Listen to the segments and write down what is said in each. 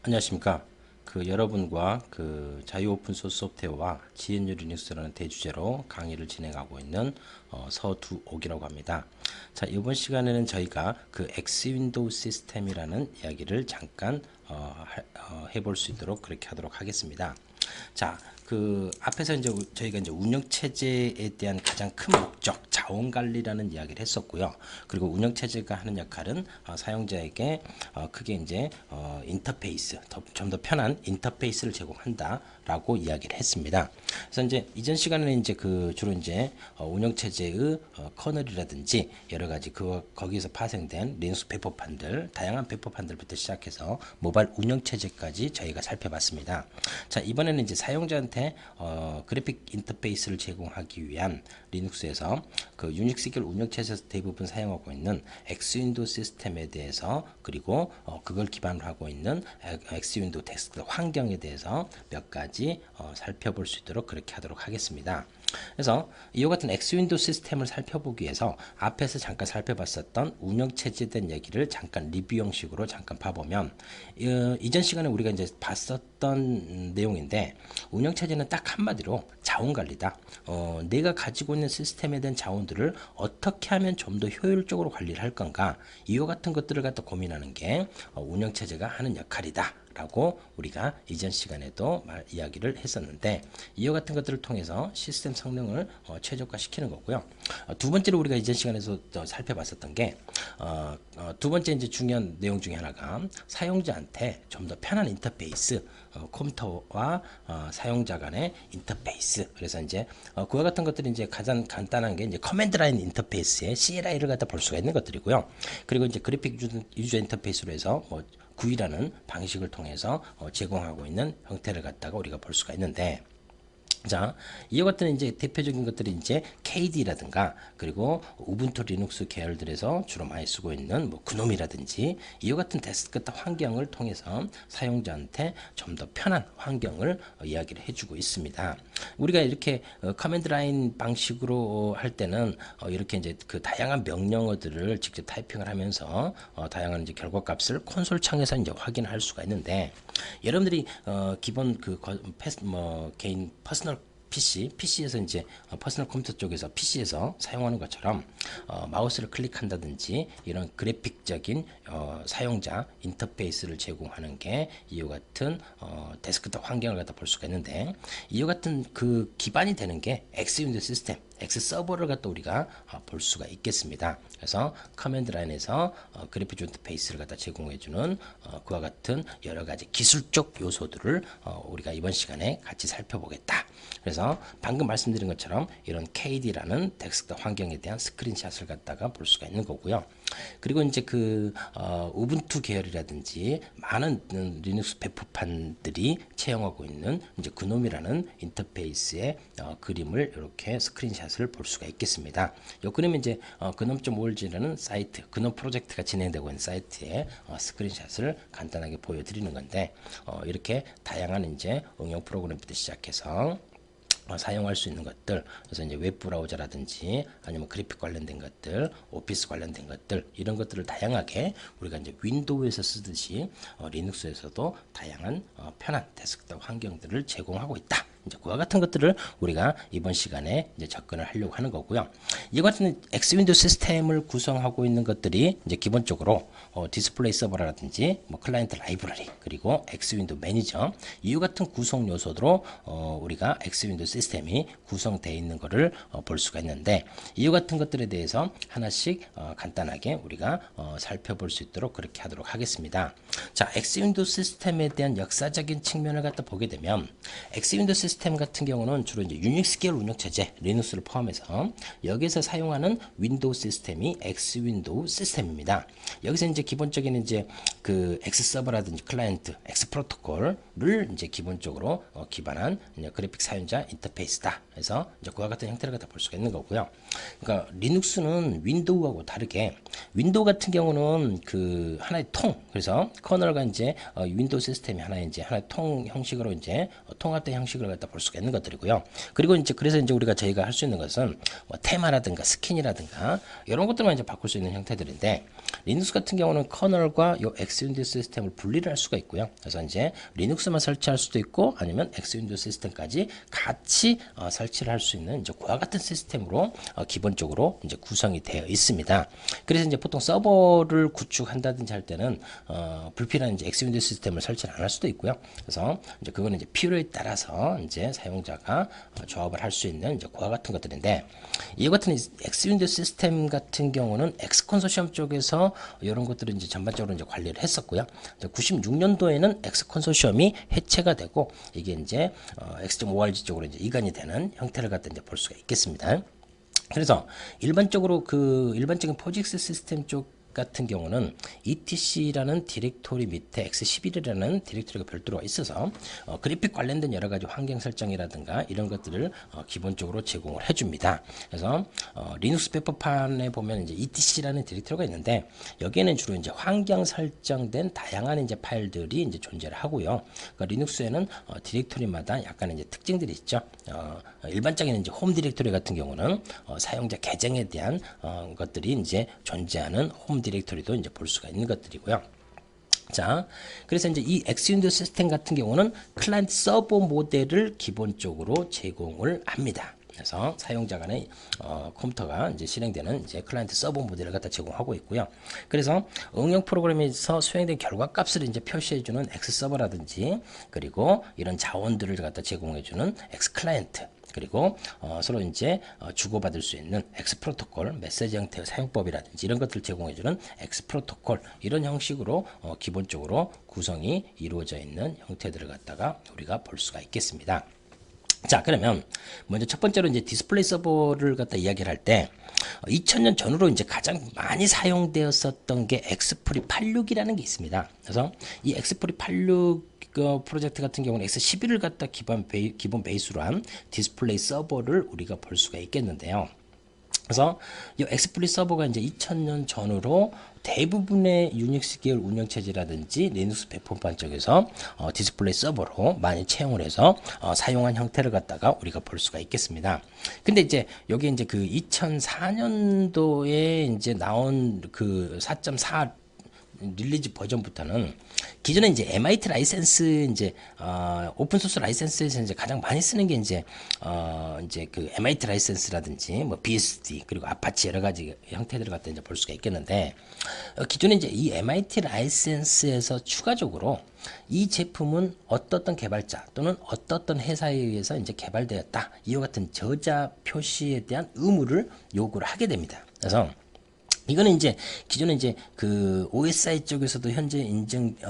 안녕하십니까. 여러분과 자유 오픈 소스 소프트웨어와 GNU 리눅스라는 대주제로 강의를 진행하고 있는 서두옥이라고 합니다. 자, 이번 시간에는 저희가 X 윈도우 시스템이라는 이야기를 잠깐 해볼 수 있도록 그렇게 하도록 하겠습니다. 자, 앞에서 저희가 운영 체제에 대한 가장 큰 목적, 자원 관리라는 이야기를 했었고요. 그리고 운영 체제가 하는 역할은 사용자에게 크게 인터페이스, 좀 더 편한 인터페이스를 제공한다라고 이야기를 했습니다. 그래서 이전 시간에는 주로 운영 체제의 커널이라든지 여러 가지 거기에서 파생된 리눅스 배포판들, 다양한 배포판들부터 시작해서 모바일 운영 체제까지 저희가 살펴봤습니다. 자, 이번에는 사용자한테 그래픽 인터페이스를 제공하기 위한 리눅스에서 유닉스길 운영체제에서 대부분 사용하고 있는 엑스윈도우 시스템에 대해서, 그리고 그걸 기반으로 하고 있는 엑스윈도우 데스크톱 환경에 대해서 몇 가지 살펴볼 수 있도록 그렇게 하도록 하겠습니다. 그래서 이와 같은 엑스윈도우 시스템을 살펴보기 위해서 앞에서 잠깐 살펴봤었던 운영체제에 대한 얘기를 잠깐 리뷰 형식으로 잠깐 봐보면, 이전 시간에 우리가 봤었던 내용인데, 운영체제는 딱 한마디로 자원관리다. 내가 가지고 있는 시스템에 대한 자원들을 어떻게 하면 좀 더 효율적으로 관리를 할 건가, 이와 같은 것들을 갖다 고민하는 게 운영체제가 하는 역할이다 라고 우리가 이전 시간에도 이야기를 했었는데, 이와 같은 것들을 통해서 시스템 성능을 최적화시키는 거고요. 두 번째로 우리가 이전 시간에서 살펴봤었던 게, 두 번째 중요한 내용 중에 하나가 사용자한테 좀 더 편한 인터페이스, 컴퓨터와 사용자 간의 인터페이스. 그래서 그와 같은 것들이 가장 간단한 게 커맨드 라인 인터페이스에 CLI를 갖다 볼 수가 있는 것들이고요. 그리고 그래픽 유저 인터페이스로 해서 GUI라는 방식을 통해서 제공하고 있는 형태를 갖다가 우리가 볼 수가 있는데, 자, 이와 같은 대표적인 것들이 KD라든가, 그리고 우분투 리눅스 계열들에서 주로 많이 쓰고 있는 그놈이라든지, 이와 같은 데스크탑 환경을 통해서 사용자한테 좀 더 편한 환경을 이야기를 해주고 있습니다. 우리가 이렇게 커맨드 라인 방식으로 할 때는 이렇게 다양한 명령어들을 직접 타이핑을 하면서 다양한 결과값을 콘솔 창에서 확인할 수가 있는데, 여러분들이 기본 개인 퍼스널 PC에서 퍼스널 컴퓨터 쪽에서 PC에서 사용하는 것처럼 마우스를 클릭한다든지 이런 그래픽적인 사용자 인터페이스를 제공하는 게 이와 같은 데스크톱 환경을 갖다 볼 수가 있는데, 이와 같은 기반이 되는 게 엑스윈도우 시스템, X 서버를 갖다 우리가 볼 수가 있겠습니다. 그래서 커맨드 라인에서 그래픽 인터페이스를 갖다 제공해주는 그와 같은 여러 가지 기술적 요소들을 우리가 이번 시간에 같이 살펴보겠다. 그래서 방금 말씀드린 것처럼 이런 KD라는 데스크톱 환경에 대한 스크린샷을 갖다가 볼 수가 있는 거고요. 그리고 우분투 계열이라든지 많은 리눅스 배포판들이 채용하고 있는 그놈이라는 인터페이스의 그림을 이렇게 스크린샷을 볼 수가 있겠습니다. 이 그림은 그놈.org라는 사이트, 그놈 프로젝트가 진행되고 있는 사이트의 스크린샷을 간단하게 보여드리는 건데, 이렇게 다양한 응용 프로그램부터 시작해서 사용할 수 있는 것들, 그래서 웹 브라우저라든지 아니면 그래픽 관련된 것들, 오피스 관련된 것들, 이런 것들을 다양하게 우리가 윈도우에서 쓰듯이 리눅스에서도 다양한 편한 데스크톱 환경들을 제공하고 있다. 그와 같은 것들을 우리가 이번 시간에 접근을 하려고 하는 거고요. 이와 같은 엑스윈도우 시스템을 구성하고 있는 것들이 기본적으로 디스플레이 서버라든지 클라이언트 라이브러리, 그리고 엑스윈도우 매니저, 이와 같은 구성 요소로 우리가 엑스윈도우 시스템이 구성되어 있는 것을 볼 수가 있는데, 이와 같은 것들에 대해서 하나씩 간단하게 우리가 살펴볼 수 있도록 그렇게 하도록 하겠습니다. 자, 엑스윈도우 시스템에 대한 역사적인 측면을 갖다 보게 되면, 엑스윈도우 시스템 같은 경우는 주로 유닉스 계열 운영체제, 리눅스를 포함해서 여기서 사용하는 윈도우 시스템이 엑스윈도우 시스템입니다. 여기서 기본적인 X 서버라든지 클라이언트, X 프로토콜을 기본적으로 기반한 그래픽 사용자 인터페이스다. 그래서 그와 같은 형태를 갖다 볼 수가 있는 거고요. 그러니까 리눅스는 윈도우하고 다르게 윈도우 같은 경우는 그 하나의 통, 그래서 커널과 이제 윈도우 시스템이 하나의 통 형식으로 이제 통합된 형식으로 갖다 볼 수가 있는 것들이고요. 그리고 이제 그래서 이제 우리가 저희가 할 수 있는 것은 뭐 테마라든가 스킨이라든가 이런 것들만 이제 바꿀 수 있는 형태들인데, 리눅스 같은 경우는 커널과 요 엑스윈도우 시스템을 분리를 할 수가 있고요. 그래서 이제 리눅스만 설치할 수도 있고 아니면 엑스윈도우 시스템까지 같이 설치를 할 수 있는 이제 그와 같은 시스템으로 기본적으로 이제 구성이 되어 있습니다. 그래서 이제 보통 서버를 구축한다든지 할 때는 불필요한 이제 엑스윈도우 시스템을 설치를 안 할 수도 있고요. 그래서 이제 그거는 이제 필요에 따라서 이제 사용자가 조합을 할 수 있는 이제 그와 같은 것들인데, 이와 같은 엑스윈도우 시스템 같은 경우는 엑스 컨소시엄 쪽에서 이런 것들을 이제 전반적으로 이제 관리를 했었고요. 96년도에는 엑스 컨소시엄이 해체가 되고 이게 이제 X.org 쪽으로 이제 이관이 되는 형태를 갖다 이제 볼 수가 있겠습니다. 그래서 일반적인 포직스 시스템 쪽 같은 경우는 etc라는 디렉토리 밑에 x11이라는 디렉토리가 별도로 있어서 그래픽 관련된 여러 가지 환경 설정이라든가 이런 것들을 기본적으로 제공을 해줍니다. 그래서 리눅스 배포판에 보면 이제 etc라는 디렉토리가 있는데, 여기에는 주로 이제 환경 설정된 다양한 이제 파일들이 이제 존재를 하고요. 그러니까 리눅스에는 디렉토리마다 약간의 이제 특징들이 있죠. 일반적인 이제 홈 디렉토리 같은 경우는 사용자 계정에 대한 것들이 이제 존재하는 홈 디렉토리도 이제 볼 수가 있는 것들이고요. 자, 그래서 이제 이 엑스윈도우 시스템 같은 경우는 클라이언트 서버 모델을 기본적으로 제공을 합니다. 그래서 사용자 간의 컴퓨터가 이제 실행되는 이제 클라이언트 서버 모델을 갖다 제공하고 있고요. 그래서 응용 프로그램에서 수행된 결과 값을 이제 표시해주는 X 서버라든지, 그리고 이런 자원들을 갖다 제공해주는 X 클라이언트, 그리고 서로 이제 주고받을 수 있는 X 프로토콜, 메시지 형태의 사용법이라든지 이런 것들을 제공해주는 X 프로토콜, 이런 형식으로 기본적으로 구성이 이루어져 있는 형태들을 갖다가 우리가 볼 수가 있겠습니다. 자, 그러면 먼저 첫 번째로 이제 디스플레이 서버를 갖다 이야기를 할 때 2000년 전후로 이제 가장 많이 사용되었었던 게 엑스프리 86이라는 게 있습니다. 그래서 이 엑스프리 86 프로젝트 같은 경우는 X11을 갖다 기본 베이스로 한 디스플레이 서버를 우리가 볼 수가 있겠는데요. 그래서 이 엑스프리 서버가 이제 2000년 전후로 대부분의 유닉스 계열 운영체제라든지 리눅스 배포판 쪽에서 디스플레이 서버로 많이 채용을 해서 사용한 형태를 갖다가 우리가 볼 수가 있겠습니다. 근데 이제 여기 이제 그 2004년도에 이제 나온 그 4.4 릴리즈 버전부터는 기존에 이제 MIT 라이센스 이제 오픈 소스 라이센스에서 이제 가장 많이 쓰는 게 이제 그 MIT 라이센스라든지 뭐 BSD 그리고 아파치 여러 가지 형태들을 갖다 이제 볼 수가 있겠는데, 기존에 이제 이 MIT 라이센스에서 추가적으로 이 제품은 어떤 개발자 또는 어떤 회사에 의해서 이제 개발되었다, 이와 같은 저자 표시에 대한 의무를 요구를 하게 됩니다. 그래서 이거는 이제 기존에 이제 그 OSI 쪽에서도 현재 인증되지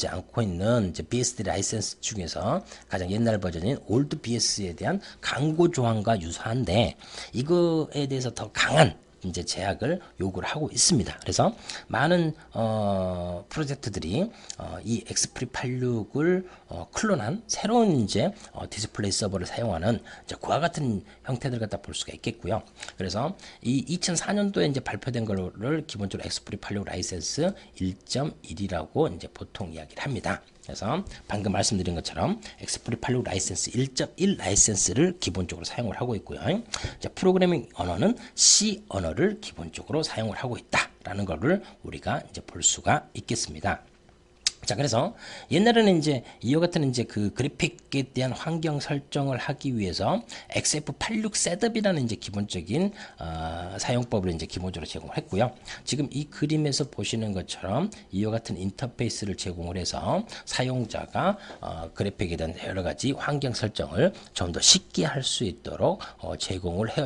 않고 있는 이제 BSD 라이센스 중에서 가장 옛날 버전인 올드 BS에 대한 강고 조항과 유사한데, 이거에 대해서 더 강한 이제 제약을 요구를 하고 있습니다. 그래서 많은 프로젝트들이 이 엑스프리 86을 클론한 새로운 이제 디스플레이 서버를 사용하는 이제 그와 같은 형태들 갖다 볼 수가 있겠고요. 그래서 이 2004년도에 이제 발표된 거를 기본적으로 엑스프리 86 라이센스 1.1이라고 이제 보통 이야기를 합니다. 그래서 방금 말씀드린 것처럼 엑스프리 86 라이센스 1.1 라이센스를 기본적으로 사용을 하고 있고요. 자, 프로그래밍 언어는 C 언어를 기본적으로 사용을 하고 있다라는 것을 우리가 이제 볼 수가 있겠습니다. 자, 그래서 옛날에는 이제 이와 같은 이제 그 그래픽에 대한 환경 설정을 하기 위해서 XF86 셋업이라는 이제 기본적인 사용법을 이제 기본적으로 제공을 했고요. 지금 이 그림에서 보시는 것처럼 이와 같은 인터페이스를 제공을 해서 사용자가 그래픽에 대한 여러 가지 환경 설정을 좀 더 쉽게 할 수 있도록 제공을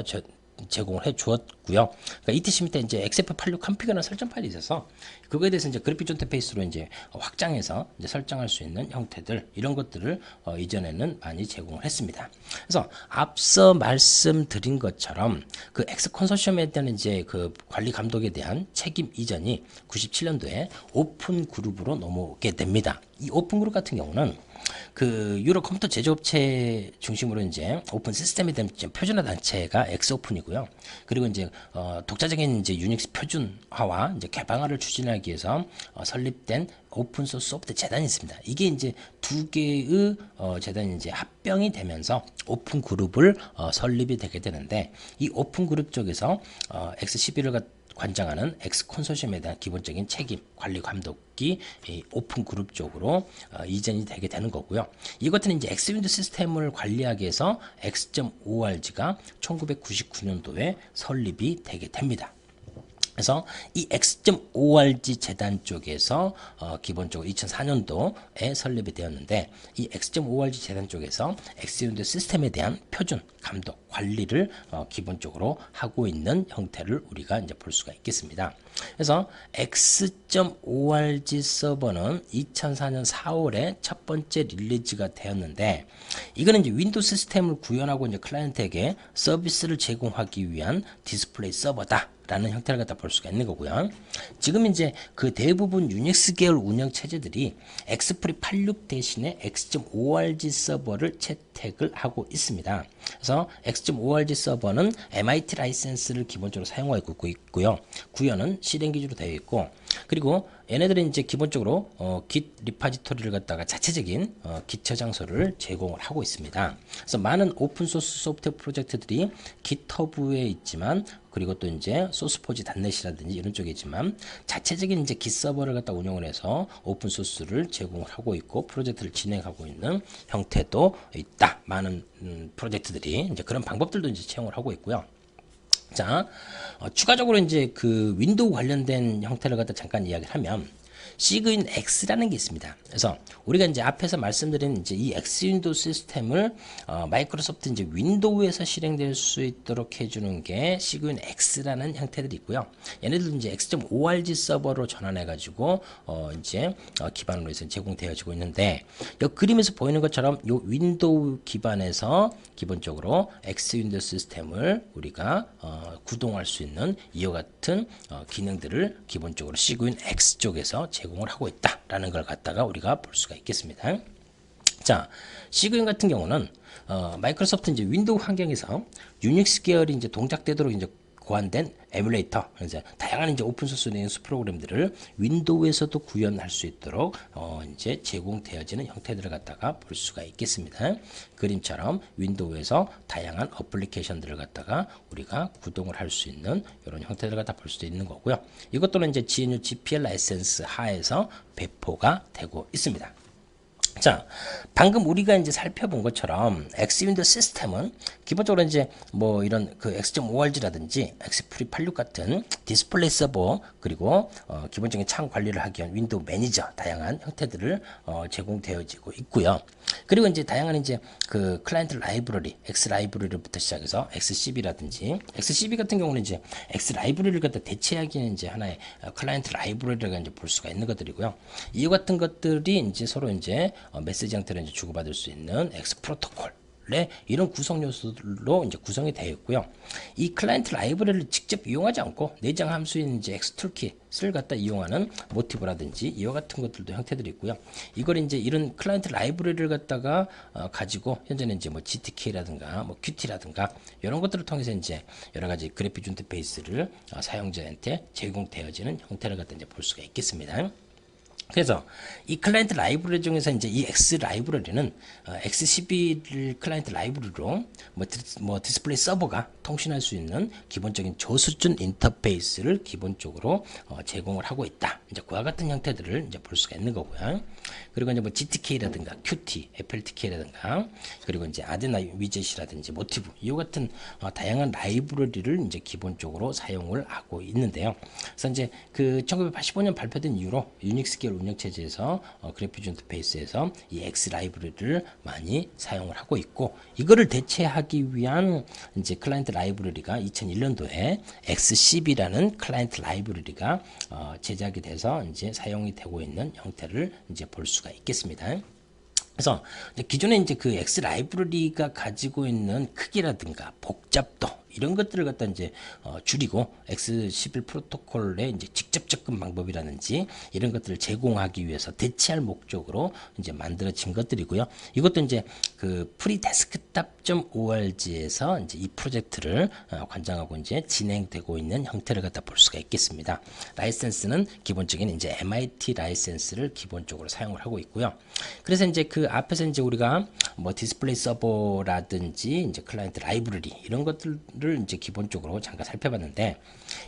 해 주었고요. 그러니까 ETC 밑에 이제 XF86 컨피그라는 설정 파일이 있어서 그거에 대해서 이제 그래픽 인터페이스로 이제 확장해서 이제 설정할 수 있는 형태들, 이런 것들을 이전에는 많이 제공을 했습니다. 그래서 앞서 말씀드린 것처럼 그 X 컨소시엄에 대한 이제 그 관리 감독에 대한 책임 이전이 97년도에 오픈 그룹으로 넘어오게 됩니다. 이 오픈그룹 같은 경우는 그 유럽 컴퓨터 제조업체 중심으로 이제 오픈 시스템에 대한 표준화 단체가 엑스오픈이고요. 그리고 이제 독자적인 이제 유닉스 표준화와 이제 개방화를 추진하기 위해서 설립된 오픈 소스 소프트 재단이 있습니다. 이게 이제 두 개의 재단이 이제 합병이 되면서 오픈 그룹을 설립이 되게 되는데, 이 오픈 그룹 쪽에서 X11을 관장하는 X 컨소시엄에 대한 기본적인 책임, 관리, 감독이 오픈 그룹 쪽으로 이전이 되게 되는 거고요. 이것은 이제 X 윈도우 시스템을 관리하기 위해서 X.org가 1999년도에 설립이 되게 됩니다. 그래서 이 X.org 재단 쪽에서 기본적으로 2004년도에 설립이 되었는데, 이 X.org 재단 쪽에서 X윈도우 시스템에 대한 표준, 감독, 관리를 기본적으로 하고 있는 형태를 우리가 이제 볼 수가 있겠습니다. 그래서 X.org 서버는 2004년 4월에 첫 번째 릴리즈가 되었는데, 이거는 이제 윈도우 시스템을 구현하고 이제 클라이언트에게 서비스를 제공하기 위한 디스플레이 서버다 라는 형태를 갖다 볼 수가 있는 거고요. 지금 이제 그 대부분 유닉스 계열 운영 체제들이 엑스프리 86 대신에 X.org 서버를 채택을 하고 있습니다. 그래서 X.org 서버는 MIT 라이센스를 기본적으로 사용하고 있고요. 구현은 실행 기준으로 되어 있고, 그리고 얘네들은 이제 기본적으로 Git 리파지토리를 갖다가 자체적인 Git 저장소를 제공을 하고 있습니다. 그래서 많은 오픈 소스 소프트웨어 프로젝트들이 GitHub에 있지만, 그리고 또 이제 소스포지 단넷이라든지 이런 쪽에 있지만, 자체적인 이제 Git 서버를 갖다 운영을 해서 오픈 소스를 제공을 하고 있고 프로젝트를 진행하고 있는 형태도 있다. 많은 프로젝트들이 이제 그런 방법들도 이제 채용을 하고 있고요. 자, 추가적으로 이제 그 윈도우 관련된 형태를 갖다 잠깐 이야기를 하면, 시그윈 X라는 게 있습니다. 그래서 우리가 이제 앞에서 말씀드린 이제 이 X 윈도우 시스템을 마이크로소프트 이제 윈도우에서 실행될 수 있도록 해주는 게 시그윈 X라는 형태들이 있고요. 얘네들도 이제 X.org 서버로 전환해가지고 이제 기반으로 해서 제공되어지고 있는데, 이 그림에서 보이는 것처럼 이 윈도우 기반에서 기본적으로 X 윈도우 시스템을 우리가 구동할 수 있는 이와 같은 기능들을 기본적으로 시그윈 X 쪽에서 제공을 하고 있다라는 걸 갖다가 우리가 볼 수가 있겠습니다. 자, 시그윈 같은 경우는 마이크로소프트 이제 윈도우 환경에서 유닉스 계열이 이제 동작되도록 이제 고안된 에뮬레이터, 이제 다양한 이제 오픈 소스 리눅스 프로그램들을 윈도우에서도 구현할 수 있도록 이제 제공되어지는 형태들을 갖다가 볼 수가 있겠습니다. 그림처럼 윈도우에서 다양한 어플리케이션들을 갖다가 우리가 구동을 할 수 있는 이런 형태들을 갖다 볼 수도 있는 거고요. 이것도는 이제 GNU GPL 라이센스 하에서 배포가 되고 있습니다. 자, 방금 우리가 이제 살펴본 것처럼 X 윈도우 시스템은 기본적으로 이제 뭐 이런 그 X.org라든지 엑스프리 86 같은 디스플레이 서버, 그리고 기본적인 창 관리를 하기 위한 윈도우 매니저, 다양한 형태들을 제공되어지고 있고요. 그리고 이제 다양한 이제 그 클라이언트 라이브러리, X 라이브러리부터 시작해서 XCB라든지, XCB 같은 경우는 이제 X 라이브러리를 갖다 대체하기는 이제 하나의 클라이언트 라이브러리가 이제 볼 수가 있는 것들이고요. 이와 같은 것들이 이제 서로 이제 메시지 형태로 이제 주고받을 수 있는 X 프로토콜 이런 구성 요소들로 이제 구성이 되어 있고요. 이 클라이언트 라이브러리를 직접 이용하지 않고 내장 함수인 이제 X 툴킷을 갖다 이용하는 모티브라든지 이와 같은 것들도 형태들이 있고요. 이걸 이제 이런 클라이언트 라이브러리를 갖다가 가지고 현재는 이제 뭐 GTK라든가 뭐 Qt라든가 이런 것들을 통해서 이제 여러 가지 그래픽 인터페이스를 사용자한테 제공되어지는 형태를 갖다 이제 볼 수가 있겠습니다. 그래서 이 클라이언트 라이브러리 중에서 이제 이 X 라이브러리는 X12를 클라이언트 라이브러리로 뭐 디스플레이 서버가 통신할 수 있는 기본적인 저수준 인터페이스를 기본적으로 제공을 하고 있다. 이제 그와 같은 형태들을 이제 볼 수가 있는 거고요. 그리고 이제 뭐 GTK라든가 Qt, FLTK라든가, 그리고 이제 아데나 위젯이라든지 모티브 이와 같은 다양한 라이브러리를 이제 기본적으로 사용을 하고 있는데요. 그래서 이제 그 1985년 발표된 이후로 유닉스 계열 운영체제에서 그래픽 인터페이스에서 이 X 라이브러리를 많이 사용을 하고 있고, 이거를 대체하기 위한 이제 클라이언트 라이브러리가 2001년도에 XCB라는 클라이언트 라이브러리가 제작이 돼서 이제 사용이 되고 있는 형태를 이제 볼 수가 있겠습니다. 그래서 기존에 이제 그 X 라이브러리가 가지고 있는 크기라든가 복잡도 이런 것들을 갖다 이제 줄이고 X11 프로토콜의 이제 직접 접근 방법이라든지 이런 것들을 제공하기 위해서 대체할 목적으로 이제 만들어진 것들이고요. 이것도 이제 그 프리데스크탑.org에서 이제 이 프로젝트를 관장하고 이제 진행되고 있는 형태를 갖다 볼 수가 있겠습니다. 라이센스는 기본적인 이제 MIT 라이센스를 기본적으로 사용을 하고 있고요. 그래서 이제 그 앞에서 이제 우리가 뭐 디스플레이 서버라든지 이제 클라이언트 라이브러리 이런 것들을 이제 기본적으로 잠깐 살펴봤는데,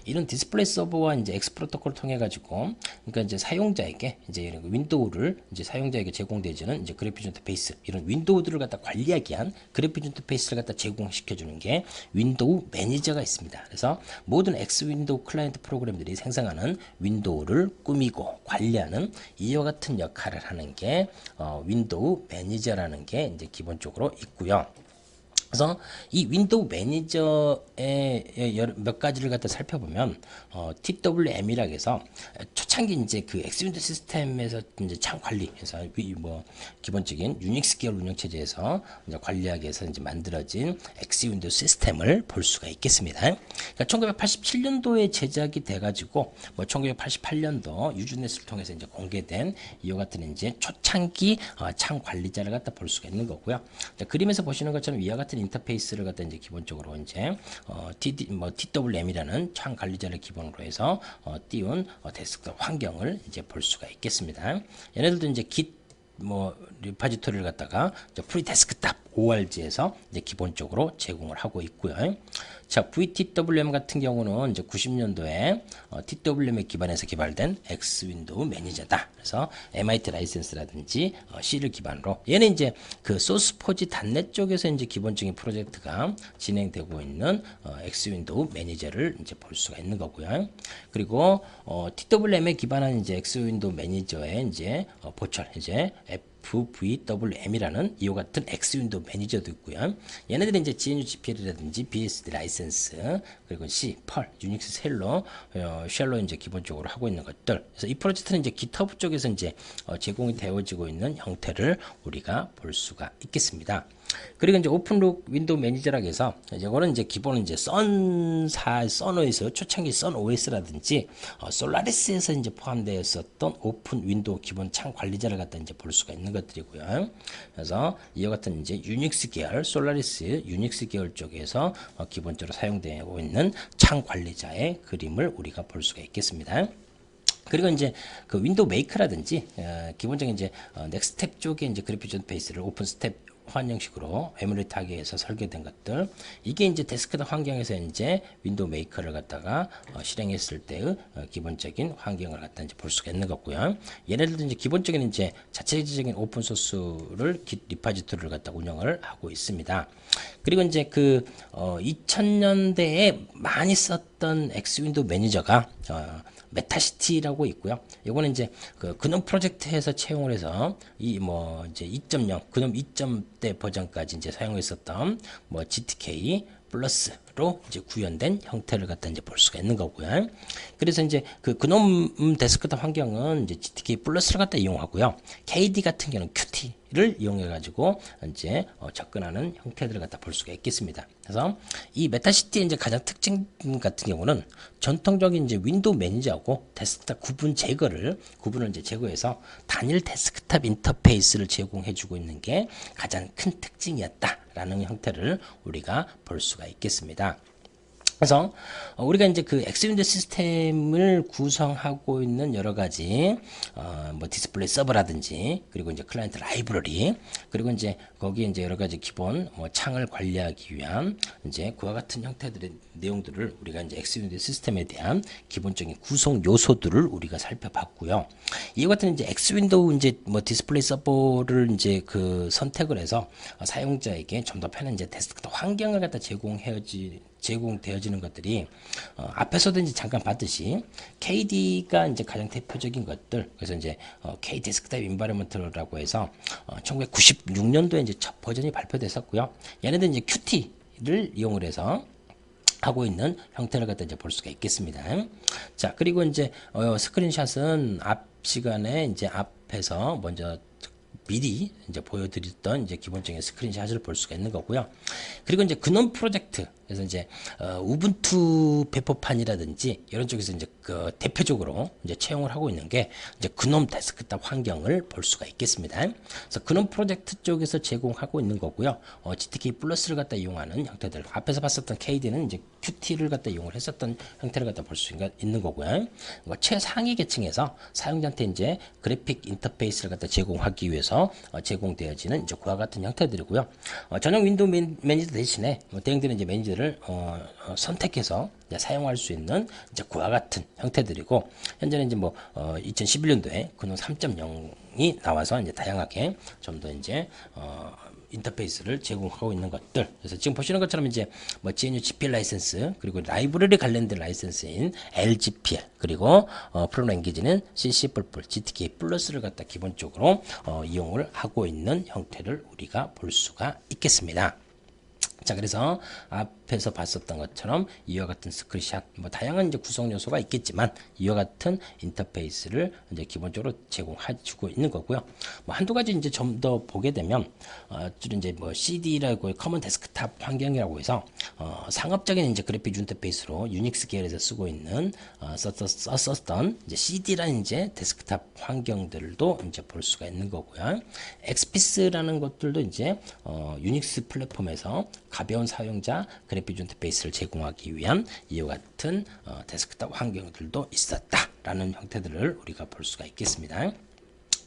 이런 디스플레이 서버와 이제 X 프로토콜을 통해 가지고 그러니까 이제 사용자에게 이제 윈도우를 이제 사용자에게 제공되지는 이제 그래픽 인터페이스, 이런 윈도우들을 갖다 관리하기 위한 그래픽 인터페이스를 갖다 제공시켜 주는 게 윈도우 매니저가 있습니다. 그래서 모든 X 윈도우 클라이언트 프로그램들이 생성하는 윈도우를 꾸미고 관리하는 이와 같은 역할을 하는 게 윈도우 매니저라는 게 이제 기본적으로 있고요. 그래서 이 윈도우 매니저의 몇 가지를 갖다 살펴보면 TWM이라고 해서 초창기 이제 그 엑스윈도우 시스템에서 이제 창 관리해서 뭐 기본적인 유닉스 계열 운영 체제에서 이제 관리하기 위해서 이제 만들어진 엑스윈도우 시스템을 볼 수가 있겠습니다. 그러니까 1987년도에 제작이 돼가지고 뭐 1988년도 유즈넷을 통해서 이제 공개된 이와 같은 이제 초창기 창 관리자를 갖다 볼 수가 있는 거고요. 자, 그림에서 보시는 것처럼 이와 같은 인터페이스를 갖다 이제 기본적으로 이제 TWM이라는 창 관리자를 기본으로 해서 띄운 데스크톱 환경을 이제 볼 수가 있겠습니다. 얘네들도 이제 Git 뭐 리파지토리를 갖다가 프리 데스크탑 org에서 이제 기본적으로 제공을 하고 있고요. 자, VTWM 같은 경우는 이제 90년도에 TWM에 기반해서 개발된 X 윈도우 매니저다. 그래서 MIT 라이센스라든지 C를 기반으로, 얘는 이제 그 소스포지 단넷 쪽에서 이제 기본적인 프로젝트가 진행되고 있는 X 윈도우 매니저를 이제 볼 수가 있는 거고요. 그리고 TWM에 기반한 이제 X 윈도우 매니저의 이제 보철 이제 FVWM이라는 이와 같은 X 윈도우 매니저도 있고요. 얘네들이 이제 GNU GPL이라든지 BSD 라이센스, 그리고 C, 펄, 유닉스 쉘로 이제 기본적으로 하고 있는 것들. 그래서 이 프로젝트는 이제 GitHub 쪽에서 이제 제공이 되어지고 있는 형태를 우리가 볼 수가 있겠습니다. 그리고 이제 오픈룩 윈도우 매니저라고 해서 이거는 이제 기본은 이제 선OS 초창기 선OS라든지 솔라리스에서 이제 포함되어 있었던 오픈 윈도우 기본 창 관리자를 갖다 이제 볼 수가 있는 것들이고요. 그래서 이와 같은 이제 유닉스 계열 솔라리스 유닉스 계열 쪽에서 기본적으로 사용되고 있는 창 관리자의 그림을 우리가 볼 수가 있겠습니다. 그리고 이제 그 윈도우 메이커라든지 기본적인 이제 넥스트텝 쪽에 이제 그래픽 인터페이스를 오픈 스텝 환경식으로 에뮬레이트하기 위해서 설계된 것들, 이게 이제 데스크탑 환경에서 이제 윈도우 메이커를 갖다가 실행했을 때의 기본적인 환경을 갖다 이제 볼 수가 있는 거고요. 얘네들도 이제 기본적인 이제 자체적인 오픈 소스를 리파지토리를 갖다 운영을 하고 있습니다. 그리고 이제 그 2000년대에 많이 썼던 X 윈도우 매니저가 메타시티라고 있고요. 이거는 이제 그 그놈 프로젝트에서 채용을 해서 이 뭐 이제 2.0 그놈 2.0대 버전까지 이제 사용했었던 뭐 GTK 플러스로 이제 구현된 형태를 갖다 이제 볼 수가 있는 거고요. 그래서 이제 그 그놈 데스크탑 환경은 이제 GTK 플러스를 갖다 이용하고요. KD 같은 경우는 Qt를 이용해 가지고 이제 접근하는 형태들을 갖다 볼 수가 있겠습니다. 그래서 이 메타시티의 이제 가장 특징 같은 경우는 전통적인 이제 윈도우 매니저하고 데스크탑 구분을 이제 제거해서 단일 데스크탑 인터페이스를 제공해주고 있는 게 가장 큰 특징이었다라는 형태를 우리가 볼 수가 있겠습니다. 그래서 우리가 이제 그 엑스윈도우 시스템을 구성하고 있는 여러 가지 뭐 디스플레이 서버라든지 그리고 이제 클라이언트 라이브러리 그리고 이제 거기에 이제 여러 가지 기본 뭐 창을 관리하기 위한 이제 그와 같은 형태들의 내용들을 우리가 이제 엑스윈도우 시스템에 대한 기본적인 구성 요소들을 우리가 살펴봤고요. 이와 같은 이제 엑스윈도우 이제 뭐 디스플레이 서버를 이제 그 선택을 해서 사용자에게 좀 더 편한 이제 데스크톱 환경을 갖다 제공되어지는 것들이 앞에서도 이제 잠깐 봤듯이 KD가 이제 가장 대표적인 것들. 그래서 이제 K 데스크탑 인바이러먼트라고 해서 1996년도에 이제 첫 버전이 발표됐었고요. 얘네들 이제 Qt를 이용을 해서 하고 있는 형태를 갖다 이제 볼 수가 있겠습니다. 자, 그리고 이제 스크린샷은 앞 시간에 이제 앞에서 먼저 미리 이제 보여드렸던 이제 기본적인 스크린샷을 볼 수가 있는 거고요. 그리고 이제 근원 프로젝트, 그래서 이제 우분투 배포판이라든지 이런 쪽에서 이제 그 대표적으로 이제 채용을 하고 있는 게 이제 근원 데스크탑 환경을 볼 수가 있겠습니다. 그래서 근원 프로젝트 쪽에서 제공하고 있는 거고요. GTK 플러스를 갖다 이용하는 형태들, 앞에서 봤었던 KD는 이제 Qt를 갖다 이용을 했었던 형태를 갖다 볼 수 있는 거고요. 최상위 계층에서 사용자한테 이제 그래픽 인터페이스를 갖다 제공하기 위해서 제공되어지는 이제 그와 같은 형태들이고요. 전용 윈도우 매니저 대신에 대행되는 이제 매니저를 선택해서 이제 사용할 수 있는 이제 그와 같은 형태들이고, 현재는 이제 2011년도에 근원 3.0이 나와서 이제 다양하게 좀 더 이제 인터페이스를 제공하고 있는 것들. 그래서 지금 보시는 것처럼 이제 GNU GPL 라이센스, 그리고 라이브러리 관련된 라이센스인 LGPL, 그리고 프로그램 랭귀지는 CC++, GTK 플러스를 갖다 기본적으로 이용을 하고 있는 형태를 우리가 볼 수가 있겠습니다. 자, 그래서 앞에서 봤었던 것처럼 이와 같은 스크린샷, 다양한 이제 구성 요소가 있겠지만 이와 같은 인터페이스를 이제 기본적으로 제공해주고 있는 거고요. 한두 가지 이제 좀 더 보게 되면, 주로 이제 CD라고 커먼 데스크탑 환경이라고 해서 상업적인 이제 그래픽 인터페이스로 유닉스 계열에서 쓰고 있는 썼던 이제 CD라는 이제 데스크탑 환경들도 이제 볼 수가 있는 거고요. 엑스피스라는 것들도 이제 유닉스 플랫폼에서 가벼운 사용자 그래픽 인터페이스를 제공하기 위한 이와 같은 데스크탑 환경들도 있었다라는 형태들을 우리가 볼 수가 있겠습니다.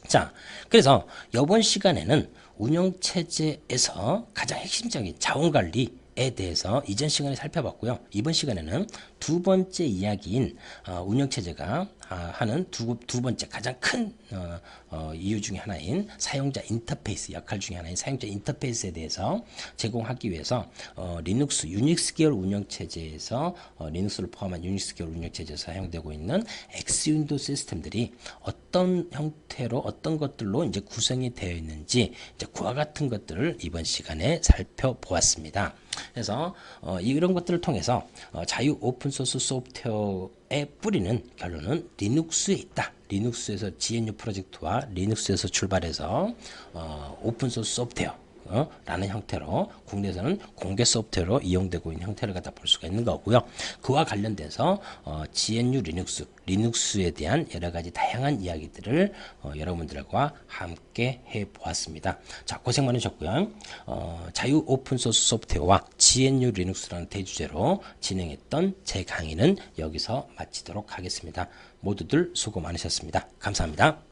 자, 그래서 이번 시간에는 운영체제에서 가장 핵심적인 자원관리에 대해서 이전 시간에 살펴봤고요. 이번 시간에는 두 번째 이야기인 운영체제가 하는 두 번째 가장 큰 이유 중에 하나인 사용자 인터페이스, 역할 중에 하나인 사용자 인터페이스에 대해서 제공하기 위해서 리눅스, 유닉스 계열 운영체제에서 리눅스를 포함한 유닉스 계열 운영체제에서 사용되고 있는 엑스윈도우 시스템들이 어떤 형태로 어떤 것들로 이제 구성이 되어 있는지 이제 그와 같은 것들을 이번 시간에 살펴보았습니다. 그래서 이런 것들을 통해서 자유 오픈소스 소프트웨어의 뿌리는 결론은 리눅스에 있다. 리눅스에서 GNU 프로젝트와 리눅스에서 출발해서 오픈소스 소프트웨어 라는 형태로 국내에서는 공개 소프트웨어로 이용되고 있는 형태를 갖다 볼 수가 있는 거고요. 그와 관련돼서 GNU 리눅스에 대한 여러 가지 다양한 이야기들을 여러분들과 함께 해보았습니다. 자, 고생 많으셨고요. 자유 오픈소스 소프트웨어와 GNU 리눅스라는 대주제로 진행했던 제 강의는 여기서 마치도록 하겠습니다. 모두들 수고 많으셨습니다. 감사합니다.